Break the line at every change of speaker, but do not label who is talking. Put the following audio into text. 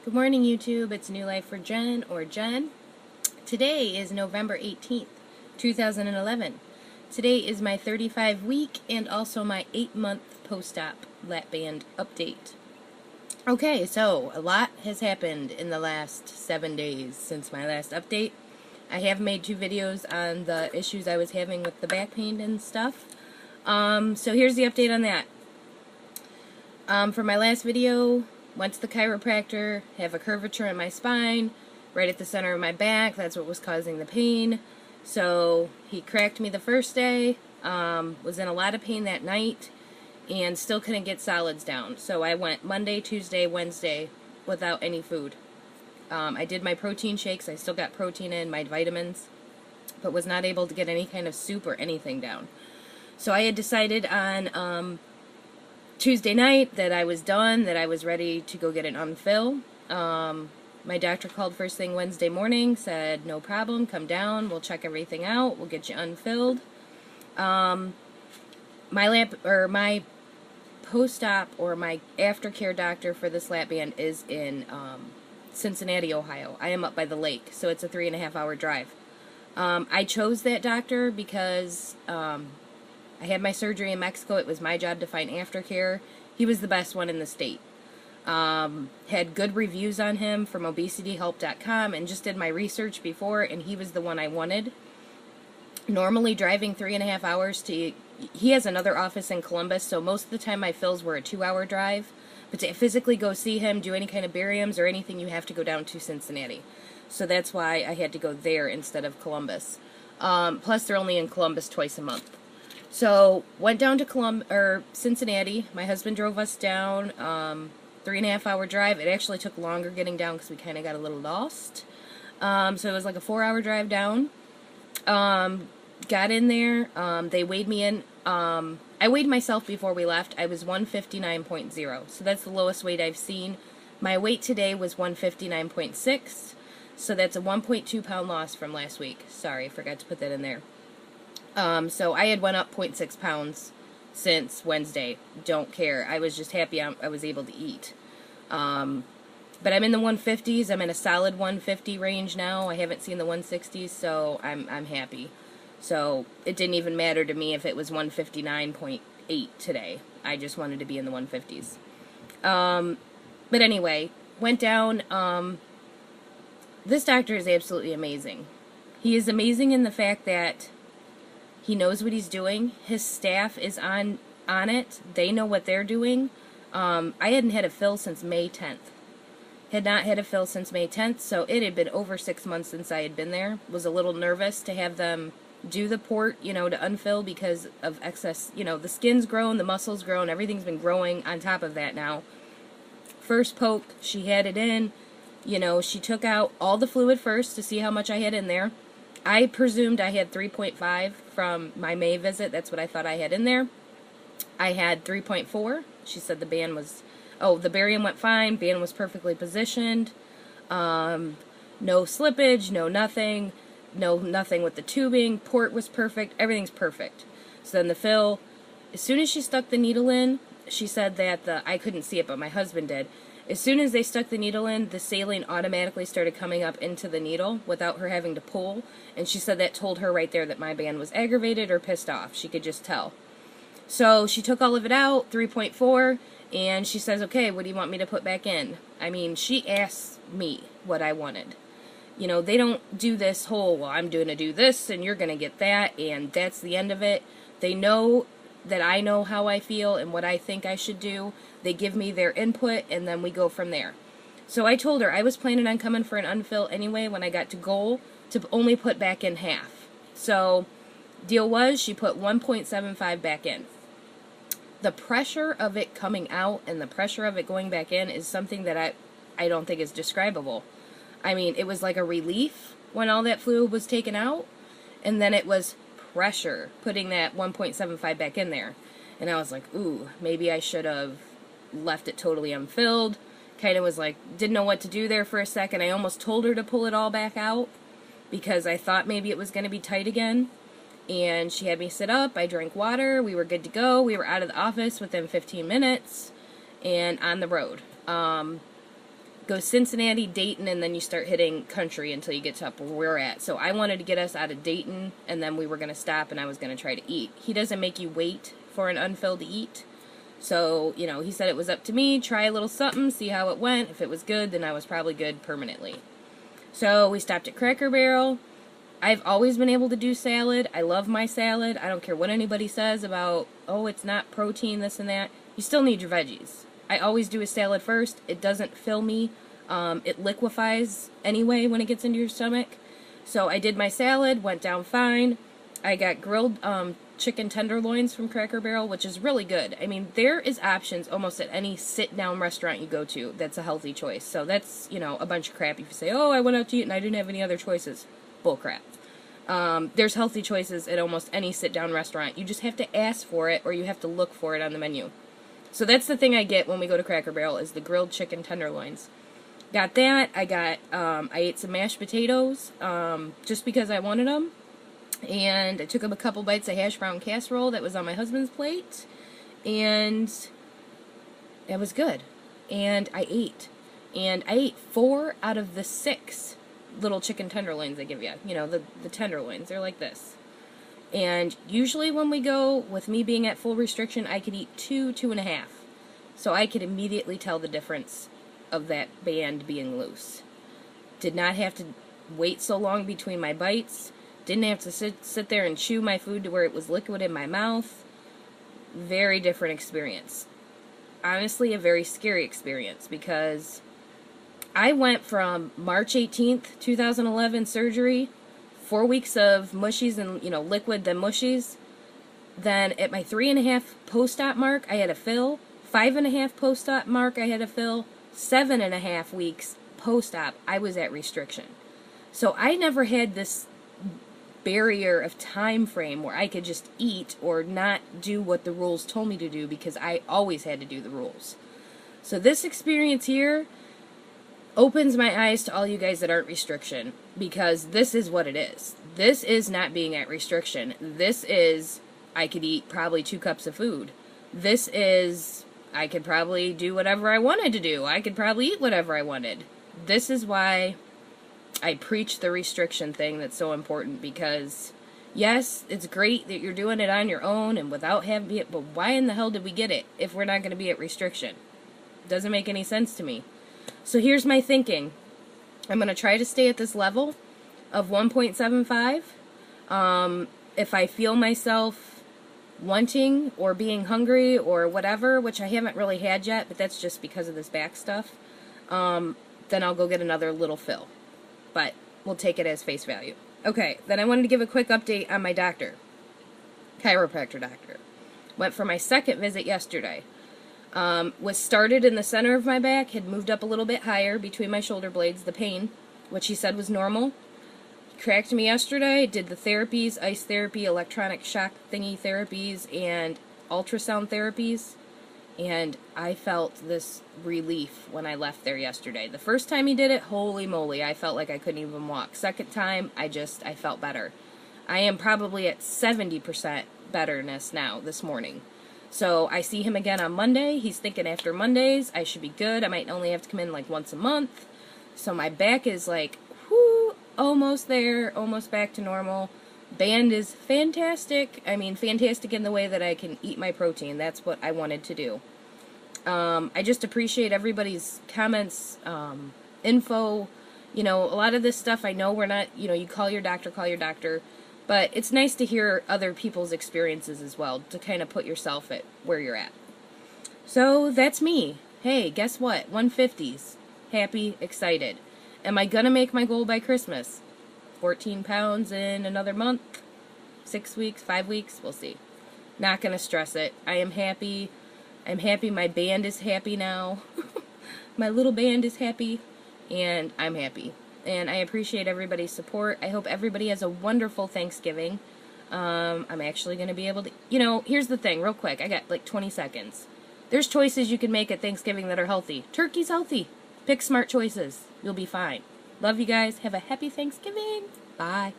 Good morning, YouTube. It's New Life for Jen, or Jen. Today is November 18th, 2011. Today is my 35-week and also my 8-month post-op Lapband update. Okay, so a lot has happened in the last 7 days since my last update. I have made 2 videos on the issues I was having with the back pain and stuff. So here's the update on that. For my last video, went to the chiropractor, have a curvature in my spine, right at the center of my back. That's what was causing the pain. So he cracked me the first day, was in a lot of pain that night, and still couldn't get solids down. So I went Monday, Tuesday, Wednesday without any food. I did my protein shakes. I still got protein in, my vitamins, but was not able to get any kind of soup or anything down. So I had decided on Tuesday night that I was done, that I was ready to go get an unfill. My doctor called first thing Wednesday morning, said no problem, come down, we'll check everything out, we'll get you unfilled. My post-op or my aftercare doctor for this lap band is in Cincinnati, Ohio. I am up by the lake, so it's a 3.5-hour drive. I chose that doctor because I had my surgery in Mexico. It was my job to find aftercare. He was the best one in the state. Had good reviews on him from obesityhelp.com, and just did my research before, and he was the one I wanted. Normally driving 3.5 hours to... He has another office in Columbus, so most of the time my fills were a 2-hour drive. But to physically go see him, do any kind of bariums or anything, you have to go down to Cincinnati. So that's why I had to go there instead of Columbus. Plus, they're only in Columbus twice a month. So, went down to Cincinnati. My husband drove us down, 3.5-hour drive. It actually took longer getting down because we kind of got a little lost. So it was like a 4-hour drive down. Got in there. They weighed me in. I weighed myself before we left. I was 159.0. So that's the lowest weight I've seen. My weight today was 159.6. So that's a 1.2 pound loss from last week. Sorry, I forgot to put that in there. So I had went up 0.6 pounds since Wednesday. Don't care. I was just happy I was able to eat. But I'm in the 150s. I'm in a solid 150 range now. I haven't seen the 160s, so I'm happy. So it didn't even matter to me if it was 159.8 today. I just wanted to be in the 150s. But anyway, went down. This doctor is absolutely amazing. He is amazing in the fact that he knows what he's doing. His staff is on it. They know what they're doing. I hadn't had a fill since May 10th. Had not had a fill since May 10th, so it had been over 6 months since I had been there. Was a little nervous to have them do the port, to unfill because of excess, the skin's grown, the muscle's grown, everything's been growing on top of that now. First poke, she had it in, she took out all the fluid first to see how much I had in there. I presumed I had 3.5 from my May visit. That's what I thought I had in there. I had 3.4. She said the band was... Oh, the barium went fine. Band was perfectly positioned. No slippage, no nothing. No nothing with the tubing. Port was perfect. Everything's perfect. So then the fill... As soon as she stuck the needle in, she said that I couldn't see it, but my husband did. As soon as they stuck the needle in, the saline automatically started coming up into the needle without her having to pull. And she said that told her right there that my band was aggravated or pissed off. She could just tell. So she took all of it out, 3.4, and she says, okay, what do you want me to put back in? I mean, she asked me what I wanted. They don't do this whole, well, I'm going to do this and you're going to get that, and that's the end of it. They know that I know how I feel and what I think I should do. They give me their input, and then we go from there. So I told her I was planning on coming for an unfill anyway when I got to goal to only put back in half. So deal was she put 1.75 back in. The pressure of it coming out and the pressure of it going back in is something that I don't think is describable. I mean, it was like a relief when all that fluid was taken out, and then it was pressure putting that 1.75 back in there. And I was like, ooh, maybe I should have left it totally unfilled. Kind of was like, didn't know what to do there for a second. I almost told her to pull it all back out because I thought maybe it was going to be tight again. And she had me sit up. I drank water. We were good to go. We were out of the office within 15 minutes and on the road. go Cincinnati, Dayton, and then you start hitting country until you get to up where we're at. So I wanted to get us out of Dayton, and then we were going to stop, and I was going to try to eat. He doesn't make you wait for an unfill to eat. So, you know, he said it was up to me, try a little something, see how it went. If it was good, then I was probably good permanently. So we stopped at Cracker Barrel. I've always been able to do salad. I love my salad. I don't care what anybody says about, oh, it's not protein, this and that. You still need your veggies. I always do a salad first. It doesn't fill me. It liquefies anyway when it gets into your stomach. So I did my salad, went down fine. I got grilled chicken tenderloins from Cracker Barrel, which is really good. I mean, there is options almost at any sit-down restaurant you go to that's a healthy choice. So that's, you know, a bunch of crap if you say, oh, I went out to eat and I didn't have any other choices. Bull crap. There's healthy choices at almost any sit-down restaurant. You just have to ask for it or you have to look for it on the menu. So that's the thing I get when we go to Cracker Barrel is the grilled chicken tenderloins. Got that. I ate some mashed potatoes just because I wanted them. And I took up a couple bites of hash brown casserole that was on my husband's plate. And it was good. And I ate. And I ate 4 out of the 6 little chicken tenderloins they give you. You know, the tenderloins. They're like this. And usually when we go, with me being at full restriction, I could eat 2, 2.5. So I could immediately tell the difference of that band being loose. Did not have to wait so long between my bites. Didn't have to sit there and chew my food to where it was liquid in my mouth. Very different experience. Honestly, a very scary experience because I went from March 18th, 2011 surgery, 4 weeks of mushies and, you know, liquid, then mushies. Then at my 3.5 post-op mark, I had a fill. 5.5 post-op mark, I had a fill. 7.5 weeks post-op, I was at restriction. So I never had this barrier of time frame where I could just eat or not do what the rules told me to do because I always had to do the rules. So this experience here opens my eyes to all you guys that aren't restriction because this is what it is. This is not being at restriction. This is, I could eat probably 2 cups of food. This is, I could probably do whatever I wanted to do. I could probably eat whatever I wanted. This is why I preach the restriction thing that's so important because, yes, it's great that you're doing it on your own and without having it, but why in the hell did we get it if we're not going to be at restriction? Doesn't make any sense to me. So here's my thinking. I'm going to try to stay at this level of 1.75. If I feel myself wanting or being hungry or whatever, which I haven't really had yet, but that's just because of this back stuff, then I'll go get another little fill. But we'll take it as face value. Okay, then I wanted to give a quick update on my doctor. Chiropractor doctor. Went for my 2nd visit yesterday. Was started in the center of my back, had moved up a little bit higher between my shoulder blades, the pain, which he said was normal. He cracked me yesterday, did the therapies, ice therapy, electronic shock thingy therapies, and ultrasound therapies. And I felt this relief when I left there yesterday. The first time he did it, holy moly, I felt like I couldn't even walk. Second time, I felt better. I am probably at 70% betterness now this morning. So I see him again on Monday. He's thinking after Mondays, I should be good. I might only have to come in like once a month. So my back is like, whoo, almost there, almost back to normal. Band is fantastic. I mean, fantastic in the way that I can eat my protein. That's what I wanted to do. I just appreciate everybody's comments, info. You know, a lot of this stuff I know we're not, you know, you call your doctor. But it's nice to hear other people's experiences as well, to kind of put yourself at where you're at. So that's me. Hey, guess what? 150s. Happy, excited. Am I going to make my goal by Christmas? 14 pounds in another month? 6 weeks? 5 weeks? We'll see. Not going to stress it. I am happy. I'm happy my band is happy now. My little band is happy. And I'm happy. And I appreciate everybody's support. I hope everybody has a wonderful Thanksgiving. I'm actually going to be able to... You know, here's the thing, real quick. I got like 20 seconds. There's choices you can make at Thanksgiving that are healthy. Turkey's healthy. Pick smart choices. You'll be fine. Love you guys. Have a happy Thanksgiving. Bye.